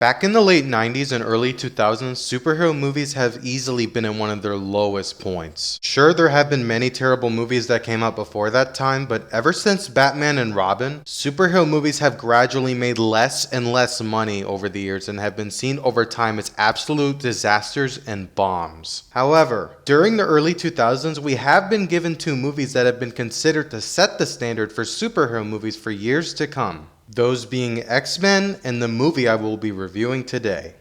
Back in the late 90s and early 2000s, superhero movies have easily been in one of their lowest points. Sure, there have been many terrible movies that came out before that time, but ever since Batman and Robin, superhero movies have gradually made less and less money over the years and have been seen over time as absolute disasters and bombs. However, during the early 2000s, we have been given two movies that have been considered to set the standard for superhero movies for years to come. Those being X-Men and the movie I will be reviewing today.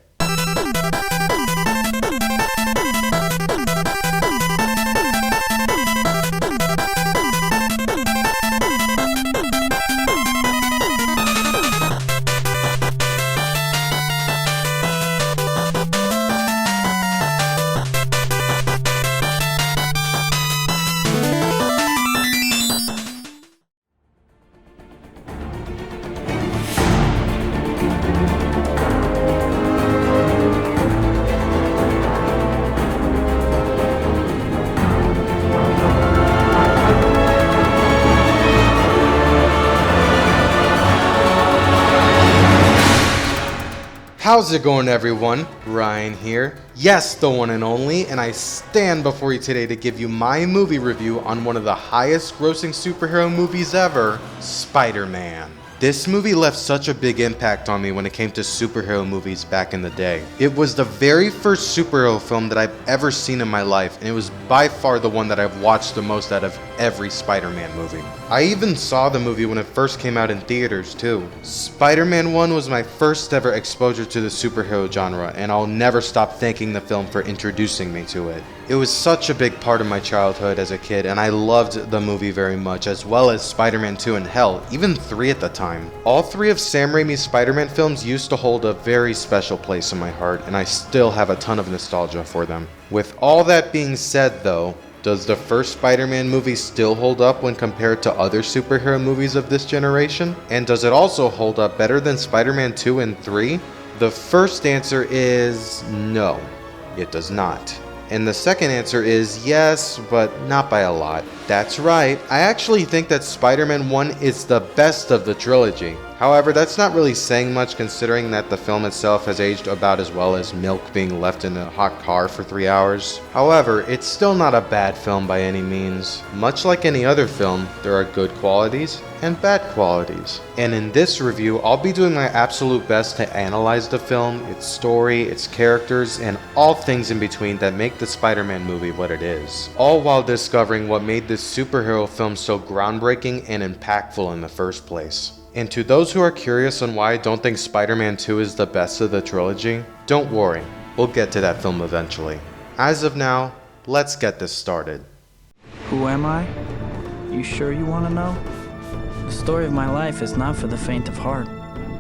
How's it going, everyone? Ryan here. Yes, the one and only, and I stand before you today to give you my movie review on one of the highest grossing superhero movies ever, Spider-Man. This movie left such a big impact on me when it came to superhero movies back in the day. It was the very first superhero film that I've ever seen in my life, and it was by far the one that I've watched the most out of every Spider-Man movie. I even saw the movie when it first came out in theaters too. Spider-Man 1 was my first ever exposure to the superhero genre, and I'll never stop thanking the film for introducing me to it. It was such a big part of my childhood as a kid, and I loved the movie very much, as well as Spider-Man 2 and hell, even 3 at the time. All 3 of Sam Raimi's Spider-Man films used to hold a very special place in my heart, and I still have a ton of nostalgia for them. With all that being said though, does the first Spider-Man movie still hold up when compared to other superhero movies of this generation? And does it also hold up better than Spider-Man 2 and 3? The first answer is no, it does not. And the second answer is yes, but not by a lot. That's right, I actually think that Spider-Man 1 is the best of the trilogy. However, that's not really saying much considering that the film itself has aged about as well as milk being left in a hot car for 3 hours. However, it's still not a bad film by any means. Much like any other film, there are good qualities and bad qualities. And in this review, I'll be doing my absolute best to analyze the film, its story, its characters, and all things in between that make the Spider-Man movie what it is. All while discovering what made this superhero film so groundbreaking and impactful in the first place. And to those who are curious on why I don't think Spider-Man 2 is the best of the trilogy, don't worry, we'll get to that film eventually. As of now, let's get this started. Who am I? You sure you want to know? The story of my life is not for the faint of heart.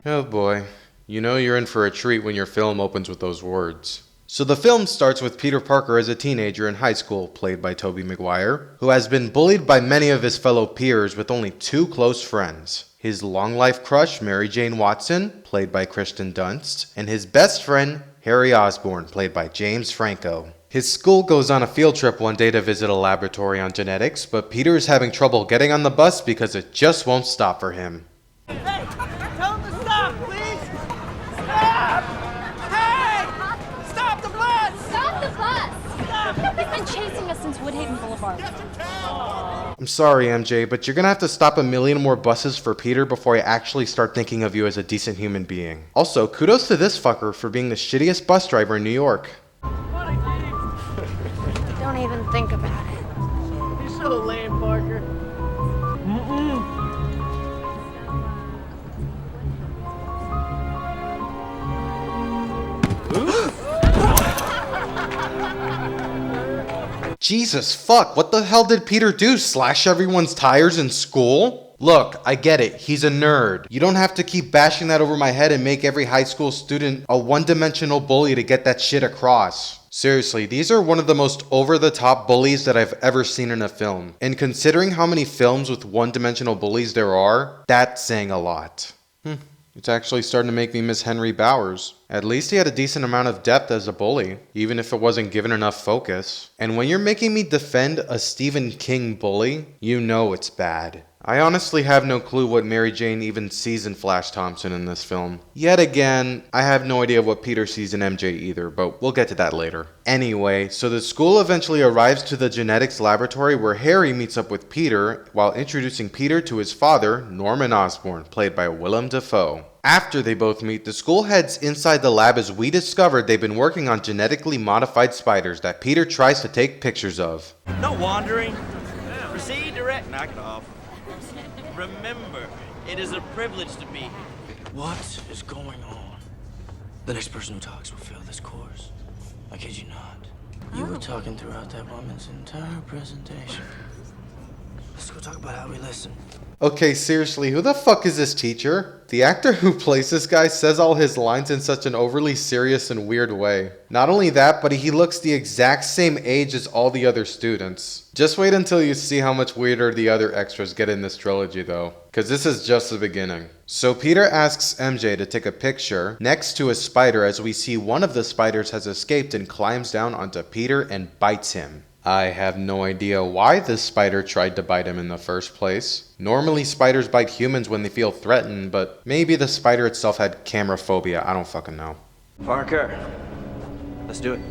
Oh boy, you know you're in for a treat when your film opens with those words. So the film starts with Peter Parker as a teenager in high school, played by Tobey Maguire, who has been bullied by many of his fellow peers with only 2 close friends. His long-life crush, Mary Jane Watson, played by Kirsten Dunst, and his best friend, Harry Osborn, played by James Franco. His school goes on a field trip one day to visit a laboratory on genetics, but Peter is having trouble getting on the bus because it just won't stop for him. Hey, tell him to stop, please! Stop! Hey! Stop the bus! Stop the bus! Stop! He's been chasing us since Woodhaven Boulevard. I'm sorry, MJ, but you're gonna have to stop a million more buses for Peter before I actually start thinking of you as a decent human being. Also, kudos to this fucker for being the shittiest bus driver in New York. Don't even think about it. You're so lame, Parker. Jesus fuck, what the hell did Peter do? Slash everyone's tires in school? Look, I get it, he's a nerd. You don't have to keep bashing that over my head and make every high school student a one-dimensional bully to get that shit across. Seriously, these are one of the most over-the-top bullies that I've ever seen in a film. And considering how many films with one-dimensional bullies there are, that's saying a lot. It's actually starting to make me miss Henry Bowers. At least he had a decent amount of depth as a bully, even if it wasn't given enough focus. And when you're making me defend a Stephen King bully, you know it's bad. I honestly have no clue what Mary Jane even sees in Flash Thompson in this film. Yet again, I have no idea what Peter sees in MJ either, but we'll get to that later. Anyway, so the school eventually arrives to the genetics laboratory where Harry meets up with Peter while introducing Peter to his father, Norman Osborn, played by Willem Dafoe. After they both meet, the school heads inside the lab as we discovered they've been working on genetically modified spiders that Peter tries to take pictures of. No wandering. Proceed direct. Knock it off. Remember, it is a privilege to be here. What is going on? The next person who talks will fail this course. I kid you not. You were talking throughout that woman's entire presentation. Let's go talk about how we listen. Okay, seriously, who the fuck is this teacher? The actor who plays this guy says all his lines in such an overly serious and weird way. Not only that, but he looks the exact same age as all the other students. Just wait until you see how much weirder the other extras get in this trilogy though, because this is just the beginning. So Peter asks MJ to take a picture next to a spider as we see one of the spiders has escaped and climbs down onto Peter and bites him. I have no idea why this spider tried to bite him in the first place. Normally spiders bite humans when they feel threatened, but maybe the spider itself had camera phobia, I don't fucking know. Parker, let's do it.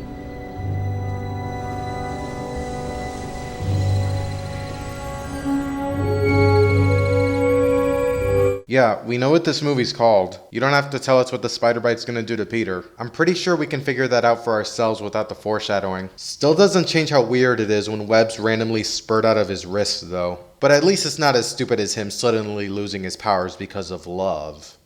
Yeah, we know what this movie's called. You don't have to tell us what the spider bite's gonna do to Peter. I'm pretty sure we can figure that out for ourselves without the foreshadowing. Still doesn't change how weird it is when webs randomly spurt out of his wrist though. But at least it's not as stupid as him suddenly losing his powers because of love.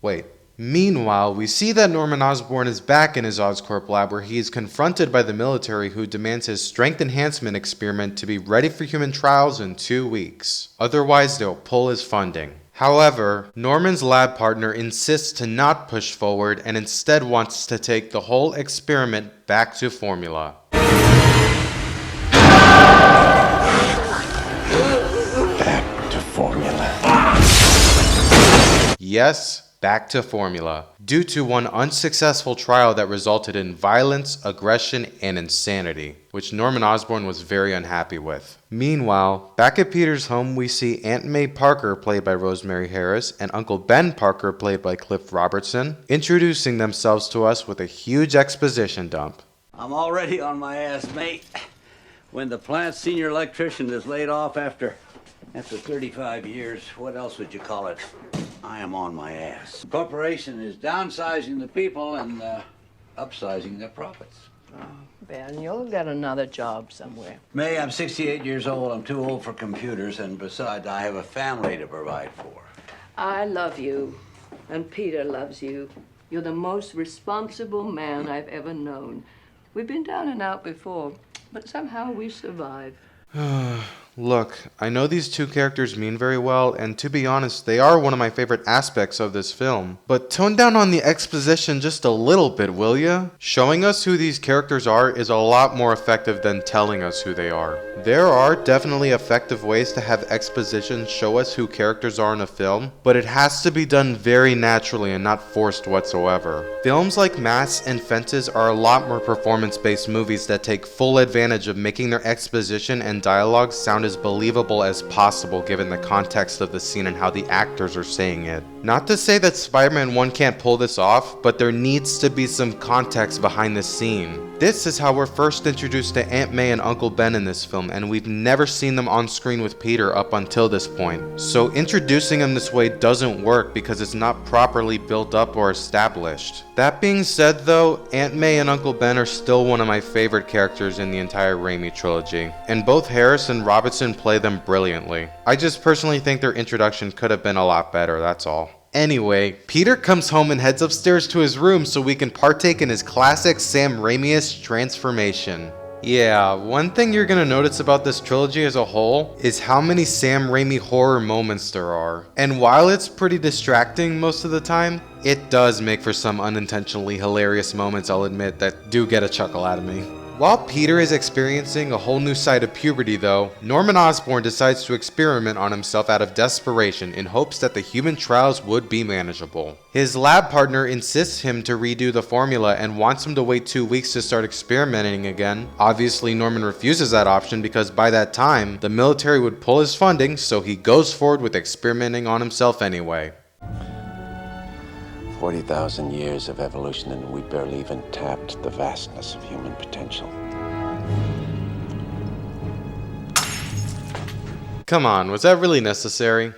Wait. Meanwhile, we see that Norman Osborn is back in his Oscorp lab where he is confronted by the military who demands his strength enhancement experiment to be ready for human trials in 2 weeks. Otherwise, they'll pull his funding. However, Norman's lab partner insists to not push forward and instead wants to take the whole experiment back to formula. Back to formula. Yes, back to formula. Due to one unsuccessful trial that resulted in violence, aggression, and insanity, which Norman Osborn was very unhappy with. Meanwhile, back at Peter's home, we see Aunt May Parker, played by Rosemary Harris, and Uncle Ben Parker, played by Cliff Robertson, introducing themselves to us with a huge exposition dump. I'm already on my ass, mate. When the plant's senior electrician is laid off after 35 years, what else would you call it? I am on my ass. The corporation is downsizing the people and upsizing their profits. Ben, you'll get another job somewhere. May, I'm 68 years old. I'm too old for computers, and besides, I have a family to provide for. I love you, and Peter loves you. You're the most responsible man I've ever known. We've been down and out before, but somehow we survive. Look, I know these two characters mean very well, and to be honest, they are one of my favorite aspects of this film. But tone down on the exposition just a little bit, will ya? Showing us who these characters are is a lot more effective than telling us who they are. There are definitely effective ways to have exposition show us who characters are in a film, but it has to be done very naturally and not forced whatsoever. Films like Masks and Fences are a lot more performance-based movies that take full advantage of making their exposition and dialogue sound as believable as possible given the context of the scene and how the actors are saying it. Not to say that Spider-Man 1 can't pull this off, but there needs to be some context behind this scene. This is how we're first introduced to Aunt May and Uncle Ben in this film, and we've never seen them on screen with Peter up until this point. So introducing them this way doesn't work because it's not properly built up or established. That being said though, Aunt May and Uncle Ben are still one of my favorite characters in the entire Raimi trilogy, and both Harris and Robertson play them brilliantly. I just personally think their introduction could have been a lot better, that's all. Anyway, Peter comes home and heads upstairs to his room so we can partake in his classic Sam Raimi-ish transformation. Yeah, one thing you're gonna notice about this trilogy as a whole is how many Sam Raimi horror moments there are. And while it's pretty distracting most of the time, it does make for some unintentionally hilarious moments, I'll admit, that do get a chuckle out of me. While Peter is experiencing a whole new side of puberty though, Norman Osborn decides to experiment on himself out of desperation in hopes that the human trials would be manageable. His lab partner insists him to redo the formula and wants him to wait 2 weeks to start experimenting again. Obviously Norman refuses that option because by that time, the military would pull his funding, so he goes forward with experimenting on himself anyway. 40,000 years of evolution and we barely even tapped the vastness of human potential. Come on, was that really necessary?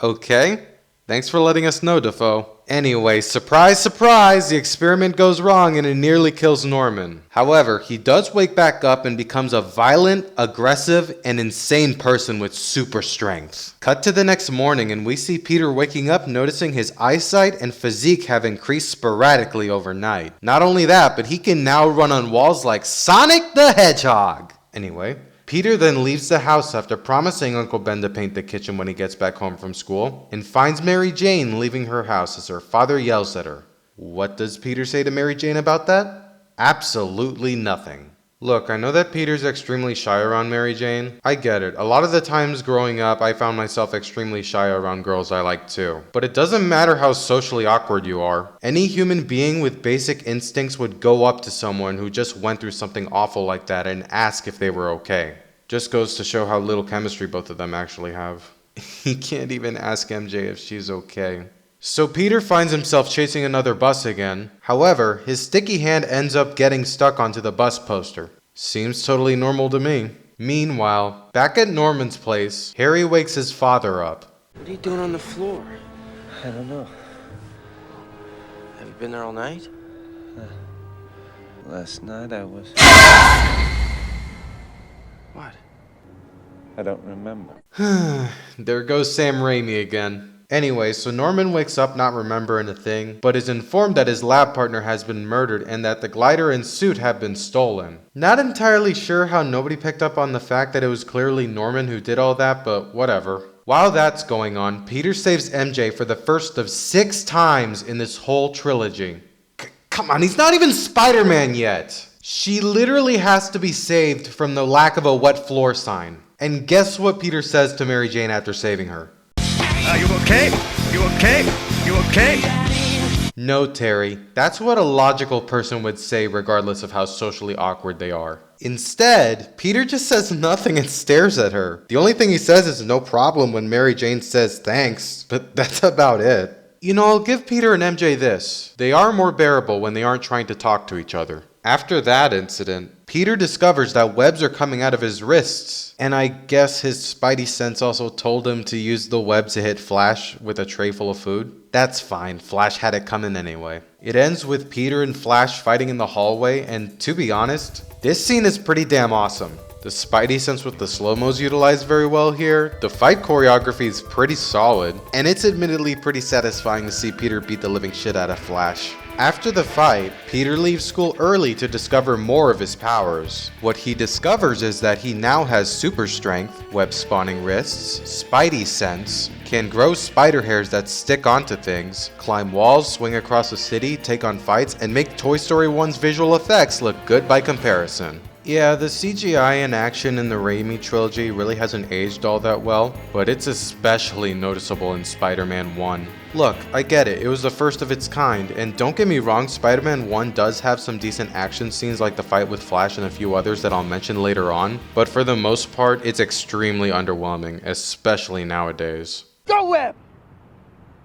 Okay, thanks for letting us know, Dafoe. Anyway, surprise, surprise, the experiment goes wrong and it nearly kills Norman. However, he does wake back up and becomes a violent, aggressive, and insane person with super strength. Cut to the next morning and we see Peter waking up noticing his eyesight and physique have increased sporadically overnight. Not only that, but he can now run on walls like Sonic the Hedgehog. Anyway, Peter then leaves the house after promising Uncle Ben to paint the kitchen when he gets back home from school, and finds Mary Jane leaving her house as her father yells at her. What does Peter say to Mary Jane about that? Absolutely nothing. Look, I know that Peter's extremely shy around Mary Jane. I get it. A lot of the times growing up, I found myself extremely shy around girls I like too. But it doesn't matter how socially awkward you are. Any human being with basic instincts would go up to someone who just went through something awful like that and ask if they were okay. Just goes to show how little chemistry both of them actually have. He can't even ask MJ if she's okay. So Peter finds himself chasing another bus again. However, his sticky hand ends up getting stuck onto the bus poster. Seems totally normal to me. Meanwhile, back at Norman's place, Harry wakes his father up. What are you doing on the floor? I don't know. Have you been there all night? Last night I was... What? I don't remember. There goes Sam Raimi again. Anyway, so Norman wakes up not remembering a thing, but is informed that his lab partner has been murdered and that the glider and suit have been stolen. Not entirely sure how nobody picked up on the fact that it was clearly Norman who did all that, but whatever. While that's going on, Peter saves MJ for the first of 6 times in this whole trilogy. Come on, he's not even Spider-Man yet! She literally has to be saved from the lack of a wet floor sign. And guess what Peter says to Mary Jane after saving her? You okay? You okay? You okay? No, Terry. That's what a logical person would say regardless of how socially awkward they are. Instead, Peter just says nothing and stares at her. The only thing he says is no problem when Mary Jane says thanks, but that's about it. You know, I'll give Peter and MJ this. They are more bearable when they aren't trying to talk to each other. After that incident, Peter discovers that webs are coming out of his wrists, and I guess his spidey sense also told him to use the web to hit Flash with a tray full of food. That's fine, Flash had it coming anyway. It ends with Peter and Flash fighting in the hallway, and to be honest, this scene is pretty damn awesome. The spidey sense with the slow-mo's utilized very well here, the fight choreography is pretty solid, and it's admittedly pretty satisfying to see Peter beat the living shit out of Flash. After the fight, Peter leaves school early to discover more of his powers. What he discovers is that he now has super strength, web-spawning wrists, spidey sense, can grow spider hairs that stick onto things, climb walls, swing across a city, take on fights, and make Toy Story 1's visual effects look good by comparison. Yeah, the CGI in action in the Raimi trilogy really hasn't aged all that well, but it's especially noticeable in Spider-Man 1. Look, I get it, it was the first of its kind, and don't get me wrong, Spider-Man 1 does have some decent action scenes like the fight with Flash and a few others that I'll mention later on, but for the most part, it's extremely underwhelming, especially nowadays. Go, Web!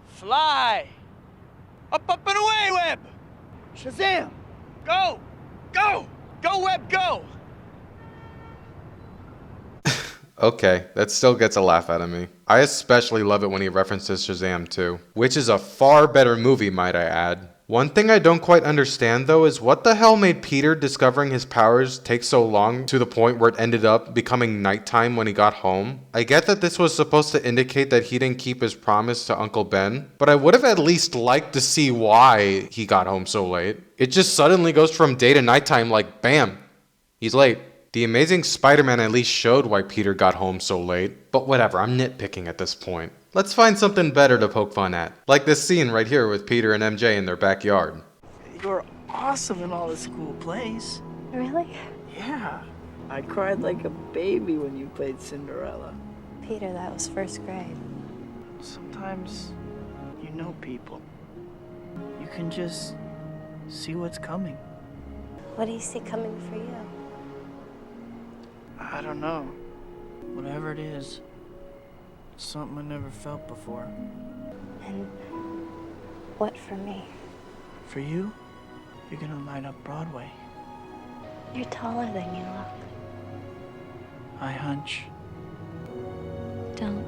Fly! Up, up, and away, Web! Shazam! Go! Go! Go, Web, go! Okay, that still gets a laugh out of me. I especially love it when he references Shazam too, which is a far better movie, might I add. One thing I don't quite understand though is what the hell made Peter discovering his powers take so long to the point where it ended up becoming nighttime when he got home? I get that this was supposed to indicate that he didn't keep his promise to Uncle Ben, but I would have at least liked to see why he got home so late. It just suddenly goes from day to nighttime like bam, he's late. The Amazing Spider-Man at least showed why Peter got home so late, but whatever, I'm nitpicking at this point. Let's find something better to poke fun at, like this scene right here with Peter and MJ in their backyard. You're awesome in all the school plays. Really? Yeah. I cried like a baby when you played Cinderella. Peter, that was first grade. Sometimes you know people. You can just see what's coming. What do you see coming for you? I don't know. Whatever it is, it's something I never felt before. And what for me? For you, you're gonna light up Broadway. You're taller than you look. I hunch. Don't.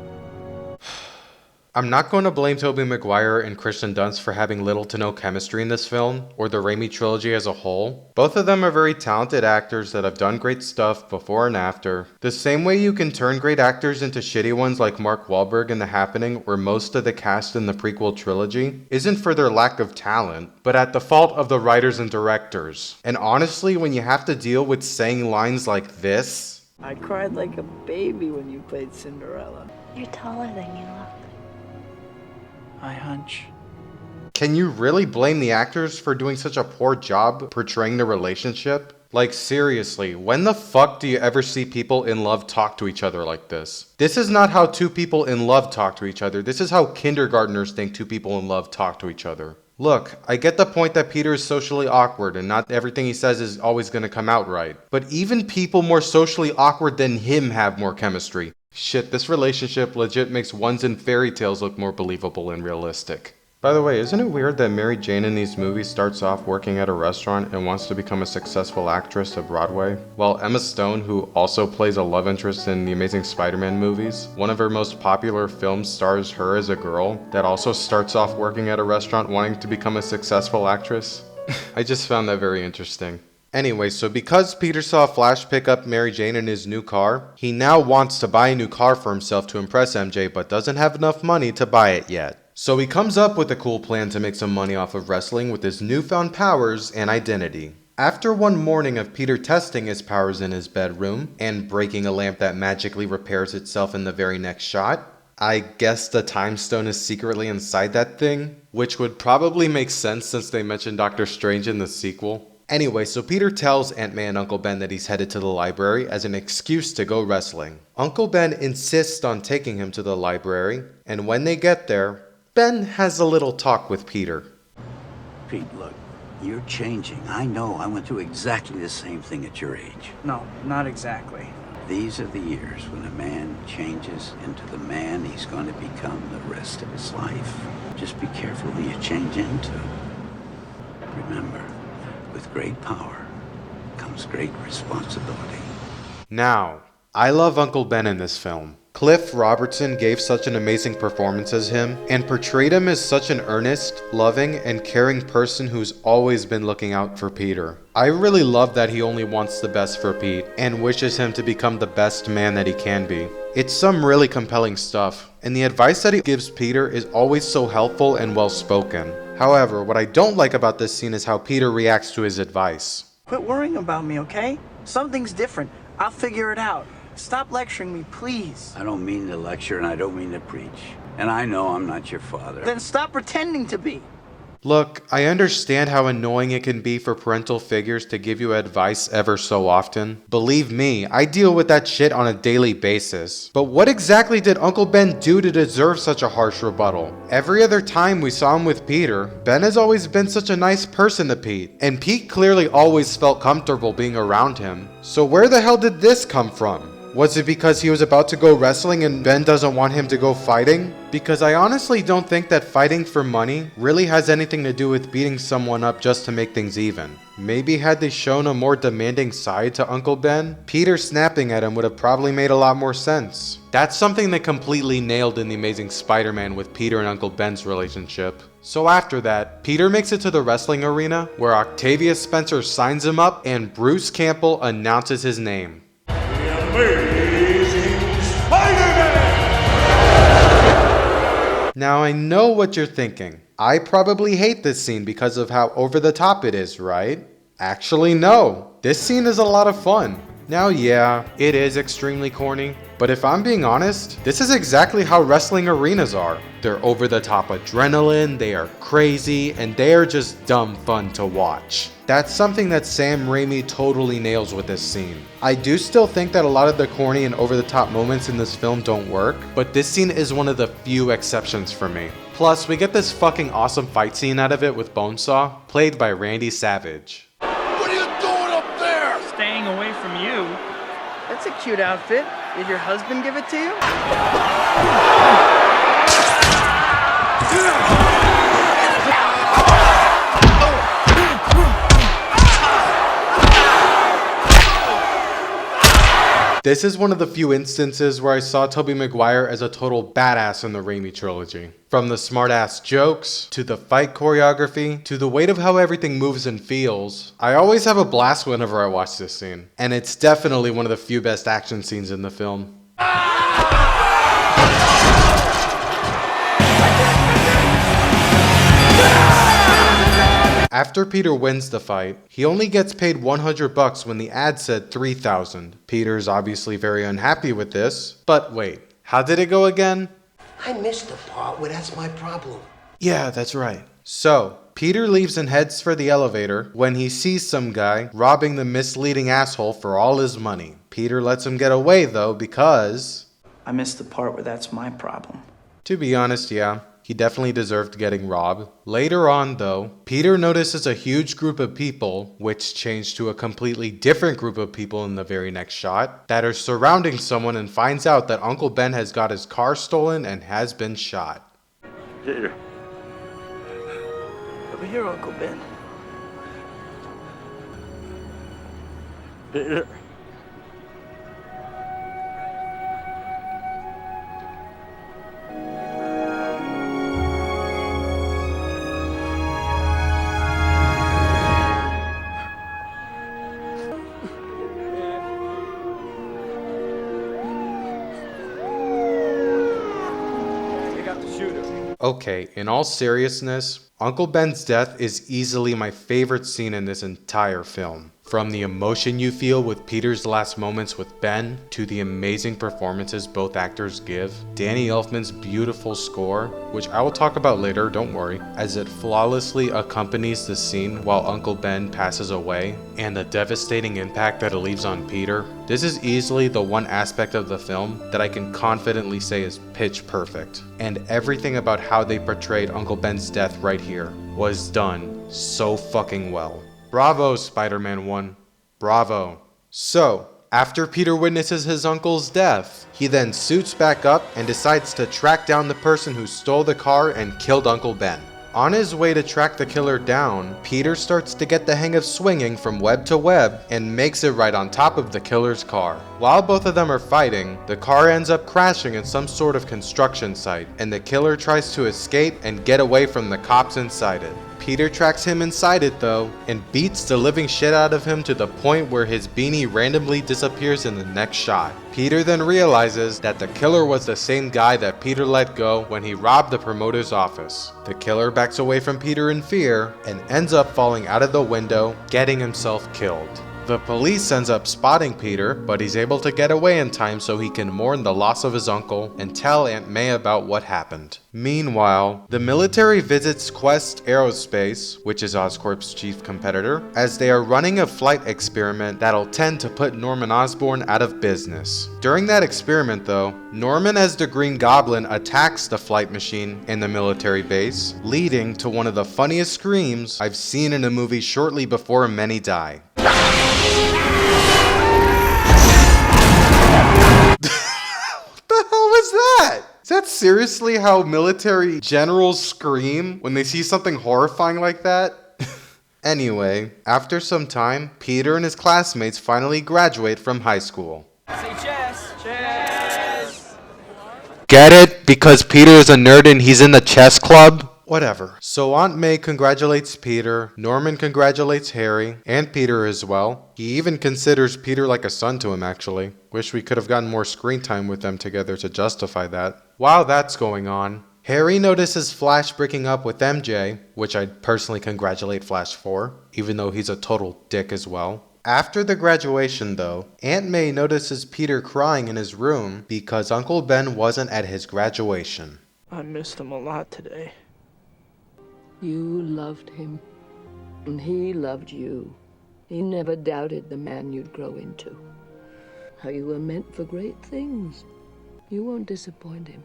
I'm not going to blame Tobey Maguire and Kirsten Dunst for having little to no chemistry in this film, or the Raimi trilogy as a whole. Both of them are very talented actors that have done great stuff before and after. The same way you can turn great actors into shitty ones like Mark Wahlberg in The Happening, or most of the cast in the prequel trilogy, isn't for their lack of talent, but at the fault of the writers and directors. And honestly, when you have to deal with saying lines like this... I cried like a baby when you played Cinderella. You're taller than you look. I hunch. Can you really blame the actors for doing such a poor job portraying the relationship? Like seriously, when the fuck do you ever see people in love talk to each other like this? This is not how two people in love talk to each other. This is how kindergartners think two people in love talk to each other. Look, I get the point that Peter is socially awkward and not everything he says is always going to come out right. But even people more socially awkward than him have more chemistry. Shit, this relationship legit makes ones in fairy tales look more believable and realistic. By the way, isn't it weird that Mary Jane in these movies starts off working at a restaurant and wants to become a successful actress at Broadway? While Emma Stone, who also plays a love interest in the Amazing Spider-Man movies, one of her most popular films stars her as a girl that also starts off working at a restaurant wanting to become a successful actress. I just found that very interesting. Anyway, so because Peter saw Flash pick up Mary Jane in his new car, he now wants to buy a new car for himself to impress MJ, but doesn't have enough money to buy it yet. So he comes up with a cool plan to make some money off of wrestling with his newfound powers and identity. After one morning of Peter testing his powers in his bedroom, and breaking a lamp that magically repairs itself in the very next shot, I guess the time stone is secretly inside that thing, which would probably make sense since they mentioned Doctor Strange in the sequel. Anyway, so Peter tells Aunt May and Uncle Ben that he's headed to the library as an excuse to go wrestling. Uncle Ben insists on taking him to the library, and when they get there, Ben has a little talk with Peter. Pete, look, you're changing. I know. I went through exactly the same thing at your age. No, not exactly. These are the years when a man changes into the man he's going to become the rest of his life. Just be careful who you change into. Remember, with great power comes great responsibility. Now, I love Uncle Ben in this film. Cliff Robertson gave such an amazing performance as him, and portrayed him as such an earnest, loving, and caring person who's always been looking out for Peter. I really love that he only wants the best for Pete, and wishes him to become the best man that he can be. It's some really compelling stuff, and the advice that he gives Peter is always so helpful and well spoken. However, what I don't like about this scene is how Peter reacts to his advice. Quit worrying about me, okay? Something's different. I'll figure it out. Stop lecturing me, please. I don't mean to lecture and I don't mean to preach. And I know I'm not your father. Then stop pretending to be. Look, I understand how annoying it can be for parental figures to give you advice ever so often. Believe me, I deal with that shit on a daily basis. But what exactly did Uncle Ben do to deserve such a harsh rebuttal? Every other time we saw him with Peter, Ben has always been such a nice person to Pete, and Pete clearly always felt comfortable being around him. So where the hell did this come from? Was it because he was about to go wrestling and Ben doesn't want him to go fighting? Because I honestly don't think that fighting for money really has anything to do with beating someone up just to make things even. Maybe had they shown a more demanding side to Uncle Ben, Peter snapping at him would have probably made a lot more sense. That's something they completely nailed in The Amazing Spider-Man with Peter and Uncle Ben's relationship. So after that, Peter makes it to the wrestling arena, where Octavia Spencer signs him up and Bruce Campbell announces his name. Amazing Spider-Man! Now I know what you're thinking. I probably hate this scene because of how over the top it is, right? Actually, no. This scene is a lot of fun. Now yeah, it is extremely corny, but if I'm being honest, this is exactly how wrestling arenas are. They're over the top adrenaline, they are crazy, and they are just dumb fun to watch. That's something that Sam Raimi totally nails with this scene. I do still think that a lot of the corny and over the top moments in this film don't work, but this scene is one of the few exceptions for me. Plus, we get this fucking awesome fight scene out of it with Bonesaw, played by Randy Savage. What are you doing up there? Staying away from you. That's a cute outfit. Did your husband give it to you? This is one of the few instances where I saw Tobey Maguire as a total badass in the Raimi trilogy. From the smart-ass jokes, to the fight choreography, to the weight of how everything moves and feels, I always have a blast whenever I watch this scene. And it's definitely one of the few best action scenes in the film. After Peter wins the fight, he only gets paid $100 when the ad said $3,000. Peter's obviously very unhappy with this, but wait, how did it go again? I missed the part where that's my problem. Yeah, that's right. So, Peter leaves and heads for the elevator when he sees some guy robbing the misleading asshole for all his money. Peter lets him get away though because... I missed the part where that's my problem. To be honest, yeah. He definitely deserved getting robbed. Later on, though, Peter notices a huge group of people, which changed to a completely different group of people in the very next shot, that are surrounding someone and finds out that Uncle Ben has got his car stolen and has been shot. Peter. Over here, Uncle Ben. Peter. Okay, in all seriousness, Uncle Ben's death is easily my favorite scene in this entire film. From the emotion you feel with Peter's last moments with Ben, to the amazing performances both actors give, Danny Elfman's beautiful score, which I will talk about later, don't worry, as it flawlessly accompanies the scene while Uncle Ben passes away, and the devastating impact that it leaves on Peter. This is easily the one aspect of the film that I can confidently say is pitch perfect. And everything about how they portrayed Uncle Ben's death right here was done so fucking well. Bravo, Spider-Man 1. Bravo. So, after Peter witnesses his uncle's death, he then suits back up and decides to track down the person who stole the car and killed Uncle Ben. On his way to track the killer down, Peter starts to get the hang of swinging from web to web and makes it right on top of the killer's car. While both of them are fighting, the car ends up crashing in some sort of construction site, and the killer tries to escape and get away from the cops inside it. Peter tracks him inside it though, and beats the living shit out of him to the point where his beanie randomly disappears in the next shot. Peter then realizes that the killer was the same guy that Peter let go when he robbed the promoter's office. The killer backs away from Peter in fear and ends up falling out of the window, getting himself killed. The police ends up spotting Peter, but he's able to get away in time so he can mourn the loss of his uncle and tell Aunt May about what happened. Meanwhile, the military visits Quest Aerospace, which is Oscorp's chief competitor, as they are running a flight experiment that'll tend to put Norman Osborn out of business. During that experiment though, Norman as the Green Goblin attacks the flight machine in the military base, leading to one of the funniest screams I've seen in a movie shortly before many die. What the hell was that? Is that seriously how military generals scream when they see something horrifying like that? Anyway, after some time, Peter and his classmates finally graduate from high school. Say chess. Chess. Get it? Because Peter is a nerd and he's in the chess club? Whatever. So Aunt May congratulates Peter, Norman congratulates Harry, and Peter as well. He even considers Peter like a son to him actually. Wish we could have gotten more screen time with them together to justify that. While that's going on, Harry notices Flash breaking up with MJ, which I'd personally congratulate Flash for, even though he's a total dick as well. After the graduation though, Aunt May notices Peter crying in his room because Uncle Ben wasn't at his graduation. I missed him a lot today. You loved him, and he loved you. He never doubted the man you'd grow into. How you were meant for great things. You won't disappoint him.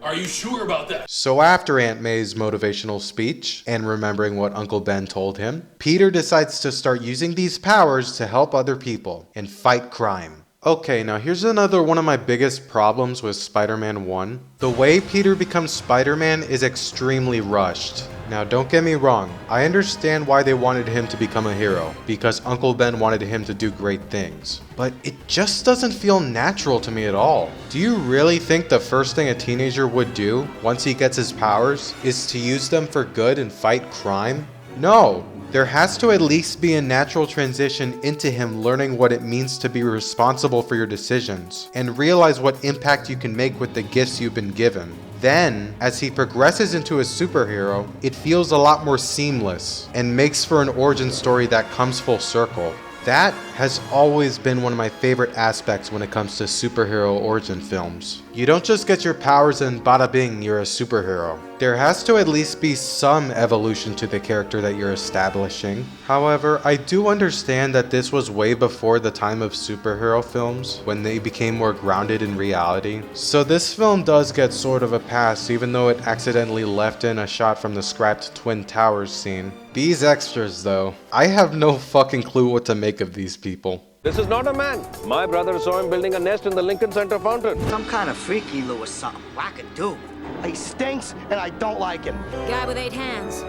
Are you sure about that? So after Aunt May's motivational speech and remembering what Uncle Ben told him, Peter decides to start using these powers to help other people and fight crime. Okay, now here's another one of my biggest problems with Spider-Man 1. The way Peter becomes Spider-Man is extremely rushed. Now don't get me wrong, I understand why they wanted him to become a hero, because Uncle Ben wanted him to do great things. But it just doesn't feel natural to me at all. Do you really think the first thing a teenager would do once he gets his powers is to use them for good and fight crime? No. There has to at least be a natural transition into him learning what it means to be responsible for your decisions and realize what impact you can make with the gifts you've been given. Then, as he progresses into a superhero, it feels a lot more seamless and makes for an origin story that comes full circle. That has always been one of my favorite aspects when it comes to superhero origin films. You don't just get your powers and bada bing, you're a superhero. There has to at least be some evolution to the character that you're establishing. However, I do understand that this was way before the time of superhero films, when they became more grounded in reality. So this film does get sort of a pass, even though it accidentally left in a shot from the scrapped Twin Towers scene. These extras though, I have no fucking clue what to make of these people. This is not a man. My brother saw him building a nest in the Lincoln Center fountain. Some kind of freaky Lou or something. Wackadoo. He stinks, and I don't like him. Guy with 8 hands.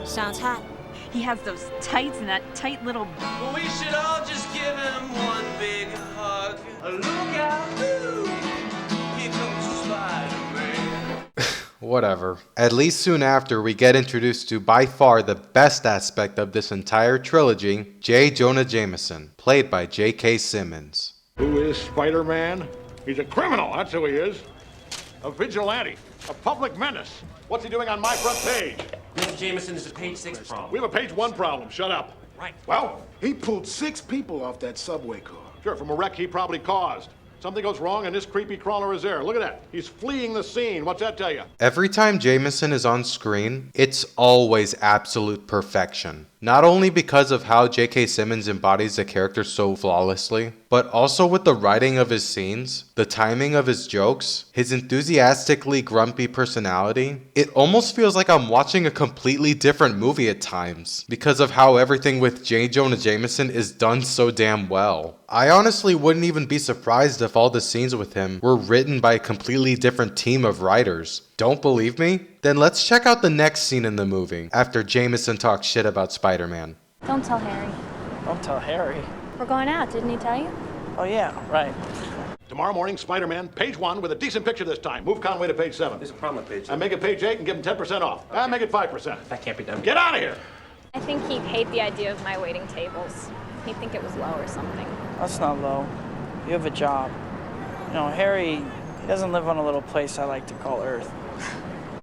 Sounds hot. He has those tights and that tight little... Well, we should all just give him one big hug. Look out, ooh, here comes Spider-Man. Whatever. At least soon after, we get introduced to by far the best aspect of this entire trilogy, J. Jonah Jameson, played by J.K. Simmons. Who is Spider-Man? He's a criminal, that's who he is. A vigilante, a public menace. What's he doing on my front page? Mr. Jameson is a page 6 problem. We have a page 1 problem, shut up. Right. Well, He pulled 6 people off that subway car. sure, from a wreck he probably caused. Something goes wrong and this creepy crawler is there. Look at that. He's fleeing the scene. What's that tell you? Every time Jameson is on screen, it's always absolute perfection. Not only because of how J.K. Simmons embodies the character so flawlessly, but also with the writing of his scenes, the timing of his jokes, his enthusiastically grumpy personality. It almost feels like I'm watching a completely different movie at times because of how everything with J. Jonah Jameson is done so damn well. I honestly wouldn't even be surprised if all the scenes with him were written by a completely different team of writers. Don't believe me? Then let's check out the next scene in the movie after Jameson talks shit about Spider-Man. Don't tell Harry. Don't tell Harry. We're going out, didn't he tell you? Oh yeah, right. Tomorrow morning, Spider-Man, page 1 with a decent picture this time. Move Conway to page 7. There's a problem with page 7. And make it page 8 and give him 10% off. Okay. Make it 5%. That can't be done. Get out of here! I think he'd hate the idea of my waiting tables. He'd think it was low or something. That's not low. You have a job. You know, Harry, he doesn't live on a little place I like to call Earth.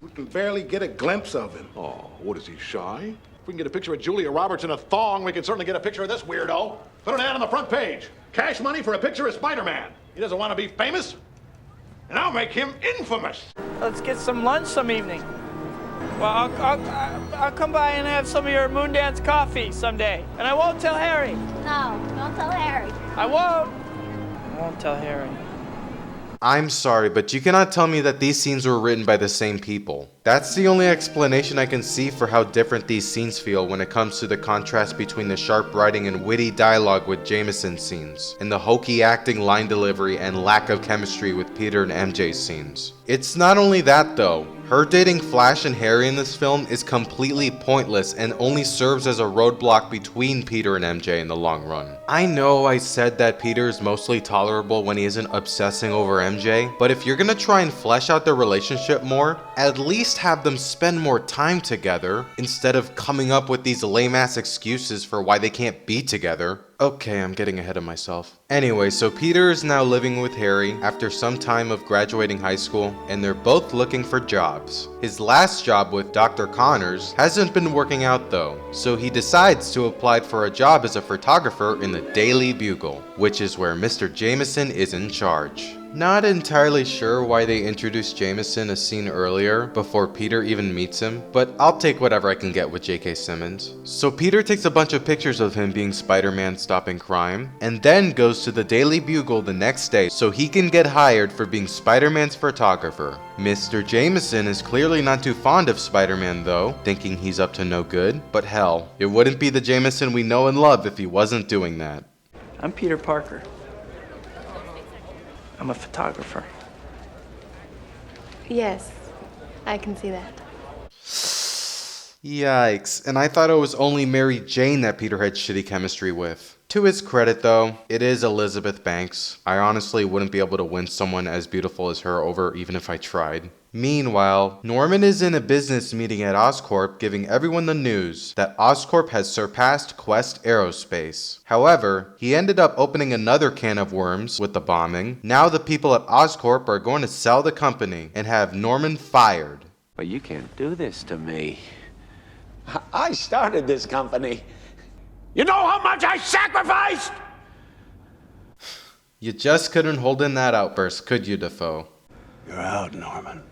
We can barely get a glimpse of him. Oh, what is he, shy? If we can get a picture of Julia Roberts in a thong, we can certainly get a picture of this weirdo. Put an ad on the front page. Cash money for a picture of Spider-Man. He doesn't want to be famous, and I'll make him infamous. Let's get some lunch some evening. Well, I'll come by and have some of your Moondance coffee someday. And I won't tell Harry. No, don't tell Harry. I won't. I won't tell Harry. I'm sorry, but you cannot tell me that these scenes were written by the same people. That's the only explanation I can see for how different these scenes feel when it comes to the contrast between the sharp writing and witty dialogue with Jameson's scenes, and the hokey acting, line delivery, and lack of chemistry with Peter and MJ's scenes. It's not only that though. Her dating Flash and Harry in this film is completely pointless and only serves as a roadblock between Peter and MJ in the long run. I know I said that Peter is mostly tolerable when he isn't obsessing over MJ, but if you're gonna try and flesh out their relationship more, at least have them spend more time together instead of coming up with these lame-ass excuses for why they can't be together. Okay, I'm getting ahead of myself. Anyway, so Peter is now living with Harry after some time of graduating high school, and they're both looking for jobs. His last job with Dr. Connors hasn't been working out though, so he decides to apply for a job as a photographer in the Daily Bugle, which is where Mr. Jameson is in charge. Not entirely sure why they introduced Jameson a scene earlier, before Peter even meets him, but I'll take whatever I can get with J.K. Simmons. So Peter takes a bunch of pictures of him being Spider-Man stopping crime, and then goes to the Daily Bugle the next day so he can get hired for being Spider-Man's photographer. Mr. Jameson is clearly not too fond of Spider-Man though, thinking he's up to no good, but hell, it wouldn't be the Jameson we know and love if he wasn't doing that. I'm Peter Parker. I'm a photographer. Yes, I can see that. Yikes, and I thought it was only Mary Jane that Peter had shitty chemistry with. To his credit though, it is Elizabeth Banks. I honestly wouldn't be able to win someone as beautiful as her over even if I tried. Meanwhile, Norman is in a business meeting at Oscorp giving everyone the news that Oscorp has surpassed Quest Aerospace. However, he ended up opening another can of worms with the bombing. Now the people at Oscorp are going to sell the company and have Norman fired. But you can't do this to me. I started this company. You know how much I sacrificed? You just couldn't hold in that outburst, could you, Dafoe? You're out, Norman.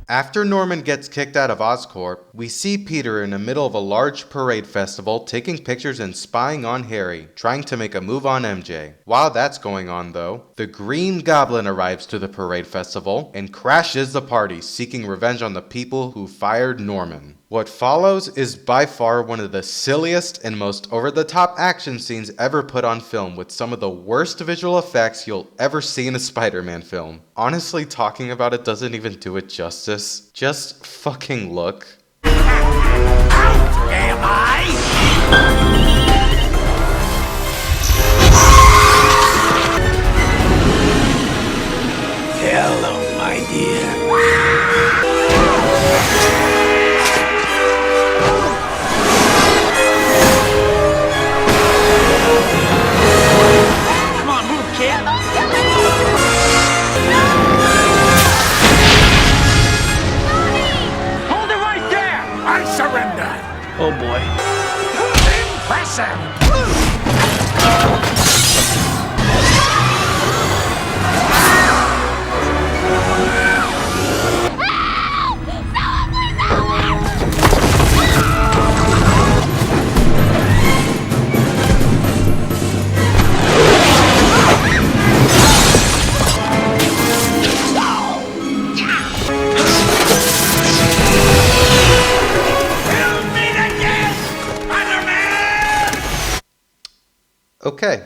After Norman gets kicked out of Oscorp, we see Peter in the middle of a large parade festival taking pictures and spying on Harry, trying to make a move on MJ. While that's going on though, the Green Goblin arrives to the parade festival and crashes the party, seeking revenge on the people who fired Norman. What follows is by far one of the silliest and most over-the-top action scenes ever put on film, with some of the worst visual effects you'll ever see in a Spider-Man film. Honestly, talking about it doesn't even do it justice. Just fucking look. Out am I? Hello, my dear. Come on, move, kid. Hold it right there. I surrender. Oh boy. Impressive. Okay,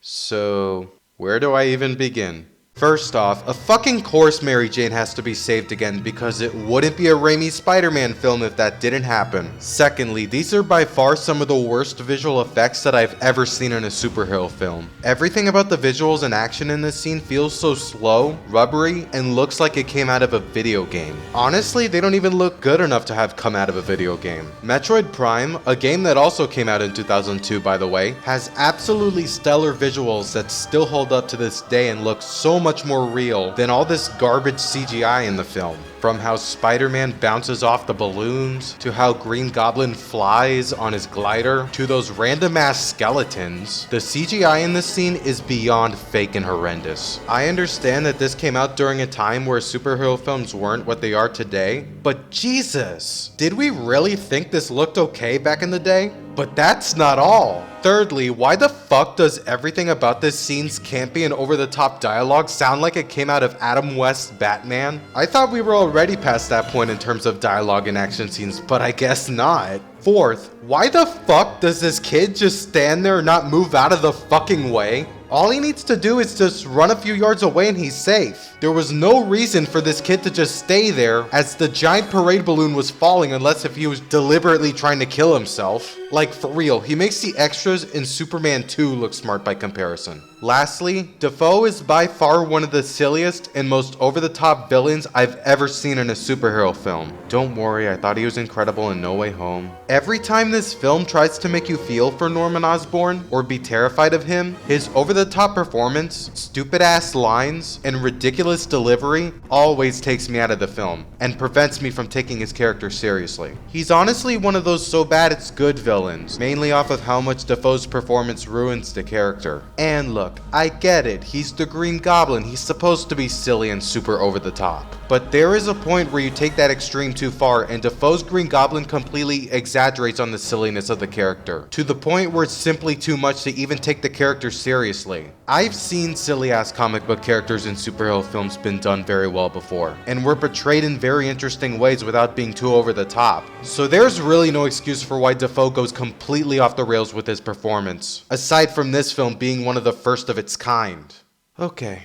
so where do I even begin? First off, of fucking course Mary Jane has to be saved again, because it wouldn't be a Raimi Spider-Man film if that didn't happen. Secondly, these are by far some of the worst visual effects that I've ever seen in a superhero film. Everything about the visuals and action in this scene feels so slow, rubbery, and looks like it came out of a video game. Honestly, they don't even look good enough to have come out of a video game. Metroid Prime, a game that also came out in 2002 by the way, has absolutely stellar visuals that still hold up to this day and look so much more real than all this garbage CGI in the film. From how Spider-Man bounces off the balloons, to how Green Goblin flies on his glider, to those random ass skeletons, the CGI in this scene is beyond fake and horrendous. I understand that this came out during a time where superhero films weren't what they are today, but Jesus, did we really think this looked okay back in the day? But that's not all. Thirdly, why the fuck does everything about this scene's campy and over-the-top dialogue sound like it came out of Adam West's Batman? I thought we were already past that point in terms of dialogue and action scenes, but I guess not. Fourth, why the fuck does this kid just stand there and not move out of the fucking way? All he needs to do is just run a few yards away and he's safe. There was no reason for this kid to just stay there as the giant parade balloon was falling, unless if he was deliberately trying to kill himself. Like, for real, he makes the extras in Superman 2 look smart by comparison. Lastly, Dafoe is by far one of the silliest and most over-the-top villains I've ever seen in a superhero film. Don't worry, I thought he was incredible in No Way Home. Every time this film tries to make you feel for Norman Osborn or be terrified of him, his over-the-top performance, stupid-ass lines, and ridiculous delivery always takes me out of the film and prevents me from taking his character seriously. He's honestly one of those so bad it's good villains, mainly off of how much Dafoe's performance ruins the character. And look, I get it, he's the Green Goblin, he's supposed to be silly and super over the top. But there is a point where you take that extreme too far, and Dafoe's Green Goblin completely exaggerates on the silliness of the character, to the point where it's simply too much to even take the character seriously. I've seen silly-ass comic book characters in superhero films been done very well before, and were portrayed in very interesting ways without being too over the top. So there's really no excuse for why Dafoe goes completely off the rails with his performance, aside from this film being one of the first of its kind. Okay,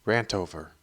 rant over.